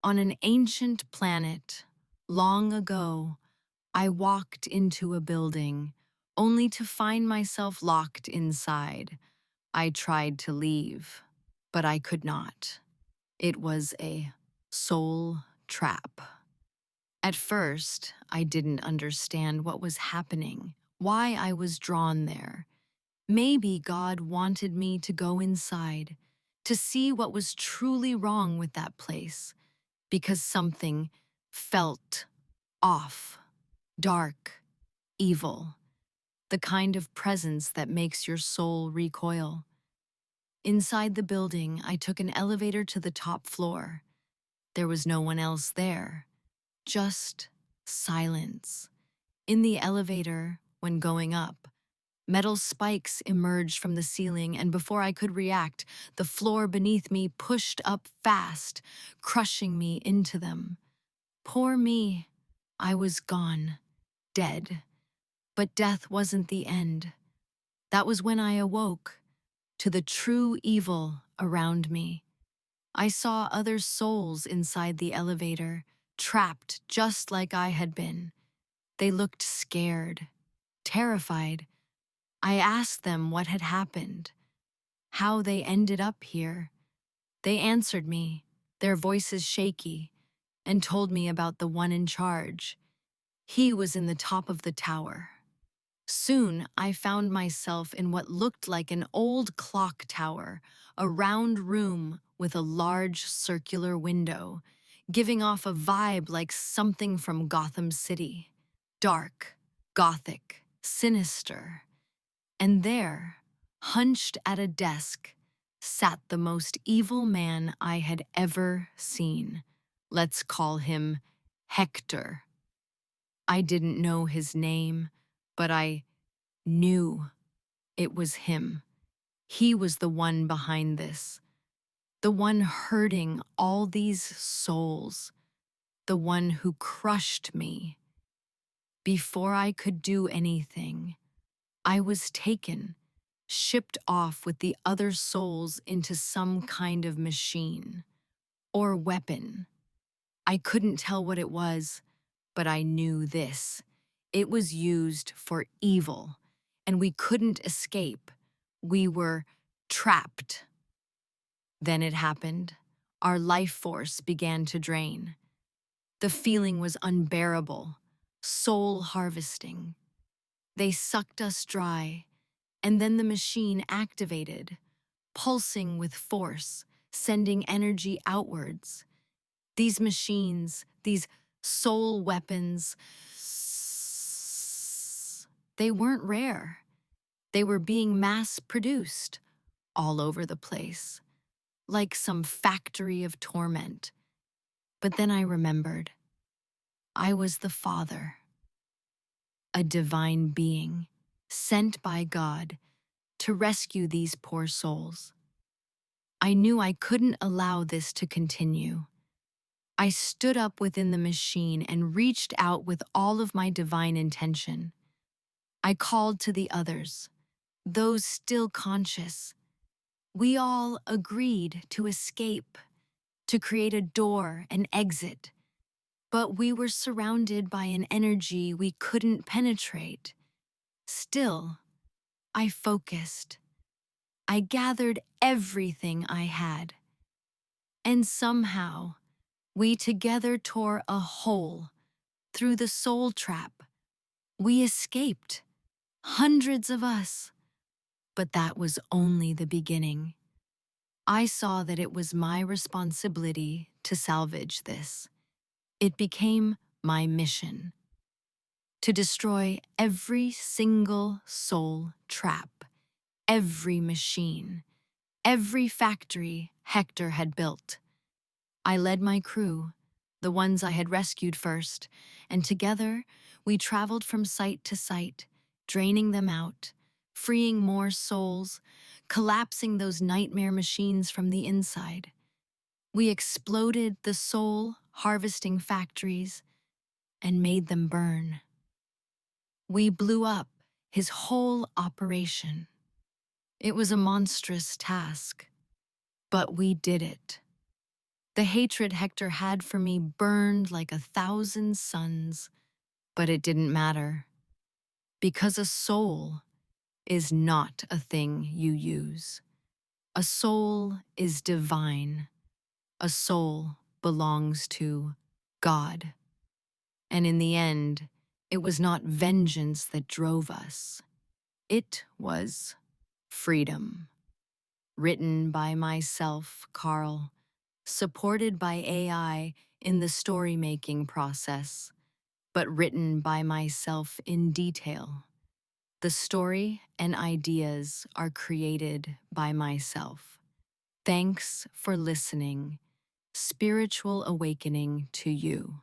On an ancient planet, long ago, I walked into a building, only to find myself locked inside. I tried to leave, but I could not. It was a soul trap. At first, I didn't understand what was happening, why I was drawn there. Maybe God wanted me to go inside, to see what was truly wrong with that place, because something felt off, dark, evil, the kind of presence that makes your soul recoil. Inside the building, I took an elevator to the top floor. There was no one else there, just silence. In the elevator, when going up, metal spikes emerged from the ceiling, and before I could react, the floor beneath me pushed up fast, crushing me into them. Poor me, I was gone, dead. But death wasn't the end. That was when I awoke to the true evil around me. I saw other souls inside the elevator, trapped just like I had been. They looked scared, terrified. I asked them what had happened, how they ended up here. They answered me, their voices shaky, and told me about the one in charge. He was in the top of the tower. Soon, I found myself in what looked like an old clock tower, a round room with a large circular window, giving off a vibe like something from Gotham City. Dark, gothic, sinister. And there, hunched at a desk, sat the most evil man I had ever seen. Let's call him Hector. I didn't know his name, but I knew it was him. He was the one behind this, the one hurting all these souls, the one who crushed me. Before I could do anything, I was taken, shipped off with the other souls into some kind of machine or weapon. I couldn't tell what it was, but I knew this. It was used for evil, and we couldn't escape. We were trapped. Then it happened. Our life force began to drain. The feeling was unbearable, soul harvesting. They sucked us dry, and then the machine activated, pulsing with force, sending energy outwards. These machines, these soul weapons, they weren't rare. They were being mass-produced all over the place, like some factory of torment. But then I remembered. I was the Father, a divine being, sent by God to rescue these poor souls. I knew I couldn't allow this to continue. I stood up within the machine and reached out with all of my divine intention. I called to the others, those still conscious. We all agreed to escape, to create a door, an exit. But we were surrounded by an energy we couldn't penetrate. Still, I focused. I gathered everything I had. And somehow, we together tore a hole through the soul trap. We escaped, hundreds of us. But that was only the beginning. I saw that it was my responsibility to salvage this. It became my mission to destroy every single soul trap, every machine, every factory Hector had built. I led my crew, the ones I had rescued first, and together we traveled from site to site, draining them out, freeing more souls, collapsing those nightmare machines from the inside. We exploded the soul harvesting factories and made them burn. We blew up his whole operation. It was a monstrous task, but we did it. The hatred Hector had for me burned like 1,000 suns, but it didn't matter, because a soul is not a thing you use. A soul is divine. A soul belongs to God. And in the end, it was not vengeance that drove us. It was freedom. Written by myself, Carl, supported by AI in the story-making process, but written by myself in detail. The story and ideas are created by myself. Thanks for listening. Spiritual awakening to you.